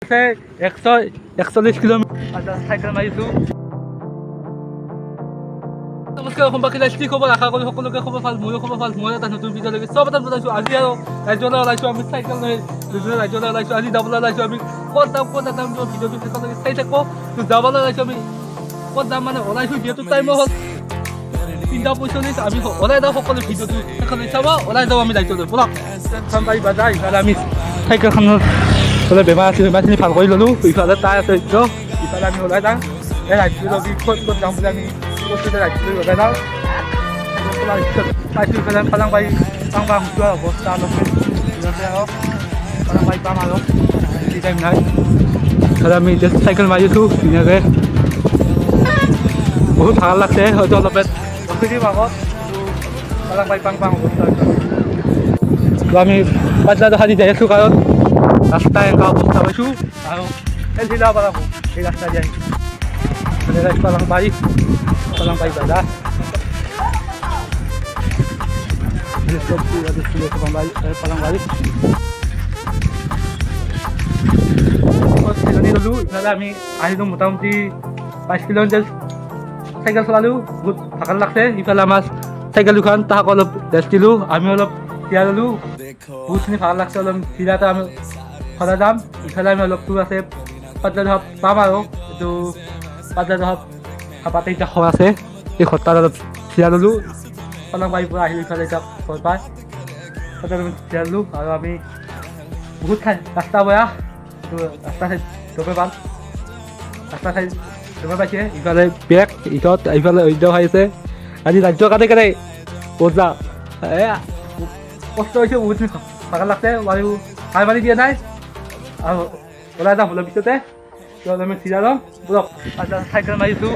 আছে 141 kilometre cycle মাৰিছোঁ। নমস্কাৰ অসমবাসী কি খবৰ আশা কৰি সকলোকে খবৰ ভাল ময়ো খবৰ ভাল মই এটা নতুন ভিডিঅ' লাগি চব এটা বনাইছোঁ আজি আৰু ৰাজ্যলৈ ওলাইছোঁ আমি চাইকেল লৈ দুজনে ৰাজ্যলৈ ওলাইছোঁ আজি যাবলৈ ওলাইছোঁ আমি ক'ত যাম ভিডিঅ'টো শেষলৈকে চাই থাকোঁ যাবলৈ ওলাইছোঁ আমি ক'ত যাম মানে ওলাইছোঁ যিহেতু টাইমো হ'ল 3:45 আমি ওলাই যাওঁ সকলো ভিডিঅ'টো শেষলৈ চাব ওলাই যাওঁ আমি ৰাজ্যলৈ ব'লক চামবাৰী বাজাৰ ইফালে আমি চাইকেলখনত বোলে বেমাৰ আছিল বেমাৰখিনি ভাল কৰি ল'লোঁ ইফালে তাই আছে ইফালে আমি ওলাই যাওঁ এই ৰাজ্যলৈ ক'ত যাম বুলি আমি ৰাজ্যলৈ ওলাই যাওঁ পাইছোঁ ইফালে পালাংবাৰী পাংবাং যোৱা অৱস্থা অলপ পালাংবাৰী পাম আৰু বেছি টাইম নাই ইফালে আমি এতিয়া চাইকেল মাৰি আছোঁ ধুনীয়াকৈ বহুত ভাল লাগছে হয়তো অলপ দিম আগত পালাংবাৰী পাংবাং অৱস্থা আমি পাতলা সাজি যাই আছোঁ কাৰণ ৰাস্তা এনেকুৱা অৱস্থা পাইছোঁ আৰু খেলি যাব পাৰা এই ৰাস্তা দি আহি পালাংবাৰী বাজাৰ পালাংবাৰী ল'লোঁ ইফালে আমি আহিলোঁ মোটামুটি 5 কিলোমিটাৰ চাইকেল চলালোঁ বহুত ভাল লাগছে ইফালে আমাৰ চাইকেল দুখন তাহাক অলপ ৰেষ্ট দিলোঁ আমি অলপ জিৰাই ল'লোঁ বহুতখিনি ভাল লাগছে অলপ জিৰাতে আমি সদায় যাম ইফালে আমি অলপ দূৰ আছে পাতলা ধৰক পাম আৰু এইটো পাতলা ধৰক হাপাতে এতিয়া ঘৰ আছে এই ঘৰটাত অলপ জিৰাই ল'লোঁ পালাংবাৰীৰ পৰা আহিলোঁ ইফালে এতিয়া ঘৰ পাই তাতে আমি জিৰাই ল'লোঁ আৰু আমি বহুত ঠাই ৰাস্তা বেয়া এইটো ৰাস্তা ঠাইত দবে ভাল ৰাস্তা ঠাইত দবে পাইছে ইফালে বেগ ইটত ইফালে ঐদ্য খাইছে আজি ৰাজ্য কাটে কেনে বজা কষ্ট হৈছে বহুতখিনি ভাল লাগছে আৰু খাই মাৰি দিয়া নাই আৰু ওলাই যাম হ'লেও পিছতে আমি চিৰা ল'ম বলক চাইকেল মাৰিছোঁ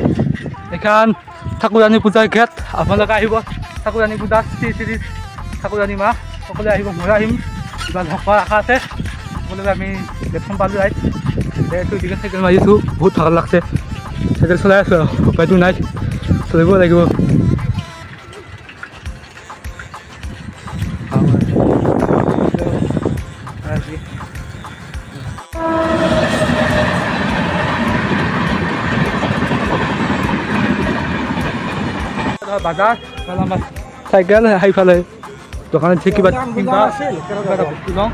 এইখন ঠাকুৰাণী পূজাৰ গেট আপোনালোকে আহিব ঠাকুৰাণী পূজা শ্ৰী ঠাকুৰাণী মা সকলোৱে আহিব মই আহিম কিবা ধোকাৰ আশা আছে সকলোকে আমি গেটখন পালোঁ ৰাইট এইদিকে চাইকেল মাৰিছোঁ বহুত ভাল লাগছে চাইকেল চলাই আছোঁ আৰু উপায়টো নাই চলিব লাগিব বাজাৰ আমাৰ চাইকেল সেইফালে দোকানত কিবা কিনিবা এটা বস্তু লওঁ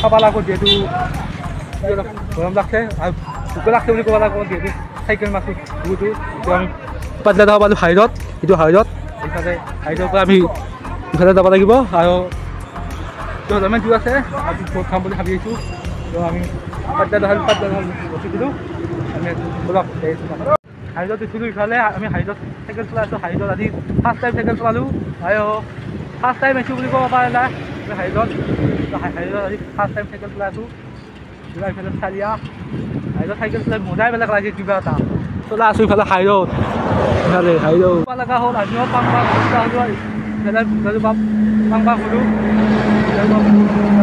খাব লাগিব যিহেতু গৰম লাগছে আৰু ভোক লাগছে বুলি ক'ব লাগিব যিহেতু চাইকেল মাছোঁ বহুতো আমি পাতলা যাব পালোঁ হাইৰত এইটো হাইৰত এইফালে হাইৰৰ পৰা আমি ইফালে যাব লাগিব আৰু আমি দূৰ আছে আমি ভোট খাম বুলি ভাবি আহিছোঁ তো আমি পাতলা বস্তু দিলোঁ আমি বলক হাইৰত উঠিলোঁ ইফালে আমি হাইৰত চাইকেল চলাই আছোঁ হাইৰত আজি ফাৰ্ষ্ট টাইম চাইকেল চলালোঁ আৰু ফাৰ্ষ্ট টাইম আহিছোঁ বুলি ক'ব পাৰে নাই হাইৰত আজি ফাৰ্ষ্ট টাইম চাইকেল চলাই আছোঁ ইফালে চাৰিয়া হাইৰত চাইকেল চলাই মজাই বেলেগ লাগে কিবা এটা চলাই আছোঁ ইফালে হাইৰত ইফালে হাইৰত লগা হ'ল আমিও পাংবাং হ'লোঁ ইফালে পাংবাং হ'লোঁ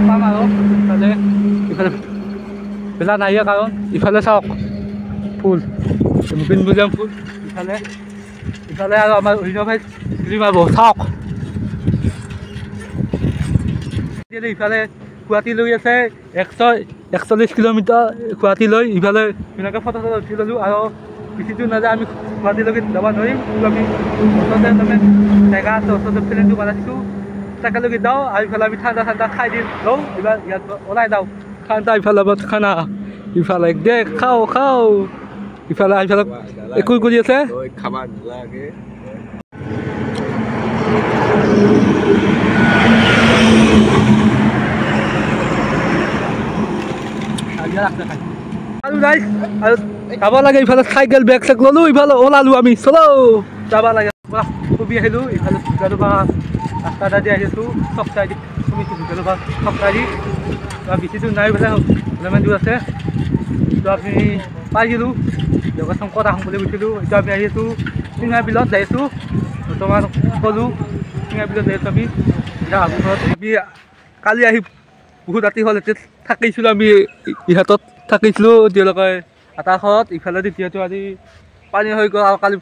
পাম আৰু ইফালে বেলা নাইয়ে কাৰণ ইফালে চাওক ফুল মুকিন মিউজিয়াম ফুল ইফালে আৰু আমাৰ অৰিজিনেল ঘূৰি মাৰিব চাওক ইফালে গুৱাহাটীলৈ আছে 141 কিলোমিটাৰ গুৱাহাটীলৈ ইফালে ধুনীয়াকৈ ফটো উঠি ল'লোঁ আৰু বেছি দূৰ নাযায় আমি গুৱাহাটীলৈকে যাব নোৱাৰিম আমি ওচৰতে জেগা আছে ওচৰতে প্লেনটো বনাইছোঁ তাকেলৈকে যাওঁ আৰু ইফালে আমি ঠাণ্ডা খাই দি লওঁ এইবাৰ ইয়াত ওলাই যাওঁ ঠাণ্ডা ইফালে খানা ইফালে দে খাওঁ ইফালে একো কৰি আছে আৰু ৰাইজ আৰু যাব লাগে ইফালে চাইকেল বেগ চেগ ল'লোঁ ইফালে ওলালোঁ আমি চলো যাব লাগে কবি আহিলোঁ ইফালে ভিতৰৰ পৰা ৰাস্তা এটা দি আহিছোঁ চক চাই দি কমিছোঁ ভিতৰৰ পৰা চক চাই দি বেছি দূৰ নাই বোলে অলপমান দূৰ আছে তো আমি পাই গ'লোঁ লগত শংকত আহোঁ বুলি কৈছিলোঁ এতিয়া আমি আহি আছোঁ চিঙা বিলত যাই আছোঁ বৰ্তমান ক'লোঁ চিঙা বিলত যাই আছোঁ আমি এতিয়া ঘৰত আমি কালি আহি বহুত ৰাতি হ'ল এতিয়া থাকিছিলোঁ আমি ইহঁতত থাকিছিলোঁ তেওঁলোকে এটা ঘৰত ইফালেদি যিহেতু আজি পানী হৈ গ'ল আৰু কালি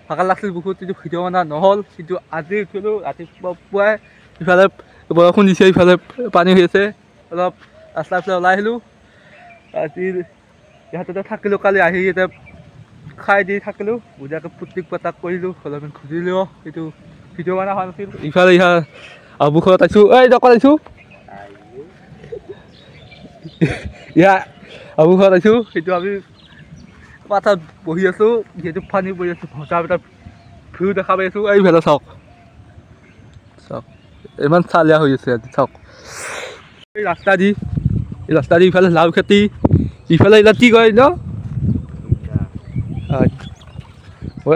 ভাগৰ লাগছিল বহুত কিন্তু ভিডিঅ' বনা নহ'ল কিন্তু আজি উঠিলোঁ ৰাতিপুৱা পুৱাই ইফালে বৰষুণ দিছে ইফালে পানী হৈ আছে অলপ ৰাস্তাৰ ফালে ওলাই আহিলোঁ আজি ইহঁতে থাকিলোঁ কালি আহি এতিয়া খাই দি থাকিলোঁ বুজাকৈ পুতিক পতাক কৰিলোঁ অলপমান ঘূৰিলোঁ এইটো ভিডিঅ' বনা হোৱা নাছিল ইফালে ইহা আবু ঘৰত আছোঁ এই দোকান আছোঁ ইয়া আবু ঘৰত আছোঁ সেইটো আমি পাথাত বহি আছোঁ যিহেতু পানী পৰি আছোঁ ভঁটাৰ এটা ভিউ দেখা পাই আছোঁ এইফালে চাওক চাওক ইমান চালিয়া হৈ আছে আজি চাওক এই ৰাস্তা দি ইফালে লাও খেতি ইফালে এইবিলাক কি কয় ন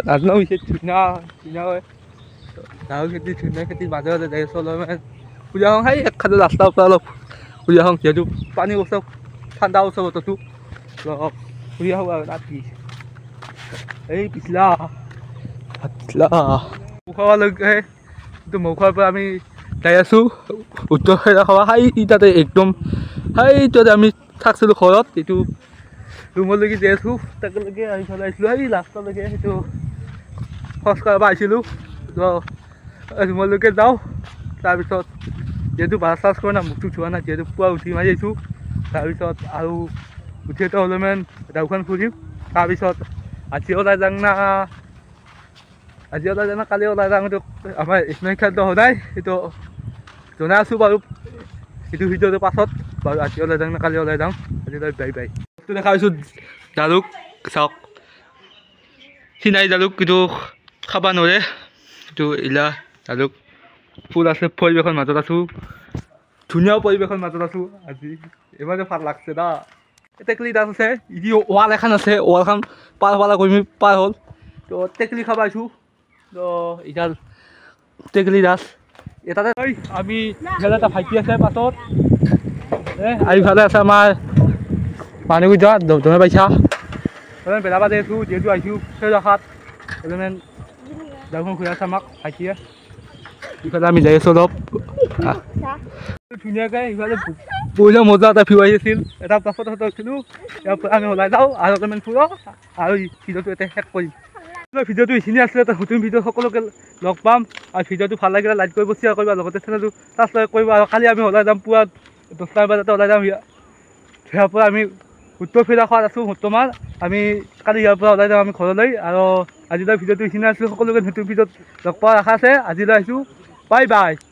নাজানো হৈছে ধুনীয়া ধুনীয়া হয় লাও খেতি ধুনীয়া খেতিৰ মাজতে যাই আছোঁ অলপমান পূজা হওঁ সেই একখানে ৰাস্তাৰ পৰা অলপ পূজা হওঁ যিহেতু পানী ওচৰ ঠাণ্ডা ওচৰ বতৰটো অলপ ফুৰি আহোঁ আৰু ৰাতি এই পিছলা মুখলৈকে কিন্তু মুখৰ পৰা আমি যাই আছোঁ উত্তৰ খাই খাৱা সেই তাতে একদম সেইটোতে আমি থাকিছিলোঁ ঘৰত এইটো ৰুমলৈকে যাই আছোঁ তাকেলৈকে আহি পেলাই আহিছিলোঁ সেই লাষ্টলৈকে সেইটো খৰচ কৰিব আহিছিলোঁ ৰুমলৈকে যাওঁ তাৰপিছত যিহেতু ব্ৰাছ চাছ কৰা না মুখটো ধোৱা নাই যিহেতু পুৱা উঠি মাৰি আহিছোঁ তাৰপিছত আৰু উঠিতো অলপমান গাঁওখন ফুৰিম তাৰপিছত আজি ওলাই যাওঁ না কালি ওলাই যাওঁ এইটো আমাৰ স্নেক খাদ্য সদায় সেইটো জনাই আছোঁ বাৰু সেইটো ভিডিঅ'টো পাছত বাৰু আজি ওলাই যাওঁ না কালি ওলাই যাওঁ আজিলৈ বাই বাই বস্তু দেখা পাইছোঁ জালুক চাওক চিনাই জালুক কিন্তু খাব নোৱাৰে এইটো ইলা জালুক ফুল আছে পৰিৱেশৰ মাজত আছোঁ ধুনীয়া পৰিৱেশৰ মাজত আছোঁ আজি ইমানে ভাল লাগছে না টেকলি ডান্স আছে ই ৱাল এখন আছে ৱালখন পাৰ কৰি পাৰ হ'ল তো টেকলি খাব আহিছোঁ তো এতিয়া টেকলি ডান্স এটাতে আমি ইফালে এটা ভাইটি আছে পাছত আৰু ইফালে আছে আমাৰ মানুহ যোৱা দমে পাইছা অলপমান বেলা বাজে আছোঁ যিহেতু আহিছোঁ সেই ৰখাত অলপমান গাঁওখন ঘূৰাই আছে আমাক ভাইটিয়ে ইফালে আমি যাই আছোঁ অলপ ধুনীয়াকৈ ইফালে বহিলে মজা এটা ভিউ আহি আছিল এটা পাছত উঠিলোঁ ইয়াৰ পৰা আমি ওলাই যাওঁ আৰু অলপমান ফুৰোঁ আৰু ভিডিঅ'টো এতিয়া শেষ কৰিম ভিডিঅ'টো এইখিনি আছিলে এটা নতুন ভিডিঅ' সকলোকে লগ পাম আৰু ভিডিঅ'টো ভাল লাগিলে লাইক কৰিব শ্বেয়াৰ কৰিবা লগতে চেনেলটো ছাবস্ক্ৰাইব কৰিবা আৰু কালি আমি ওলাই যাম পুৱা 10টা বজাতে ওলাই যাম ইয়াৰ পৰা আমি উত্তৰ ফেৰা খোৱাত আছোঁ বৰ্তমান আমি কালি ইয়াৰ পৰা ওলাই যাম আমি ঘৰলৈ আৰু আজিলৈ ভিডিঅ'টো এইখিনি আছিলোঁ সকলোকে নতুন ভিডিঅ'ত লগ পোৱাৰ আশা আছে আজিলৈ আহিছোঁ বাই বাই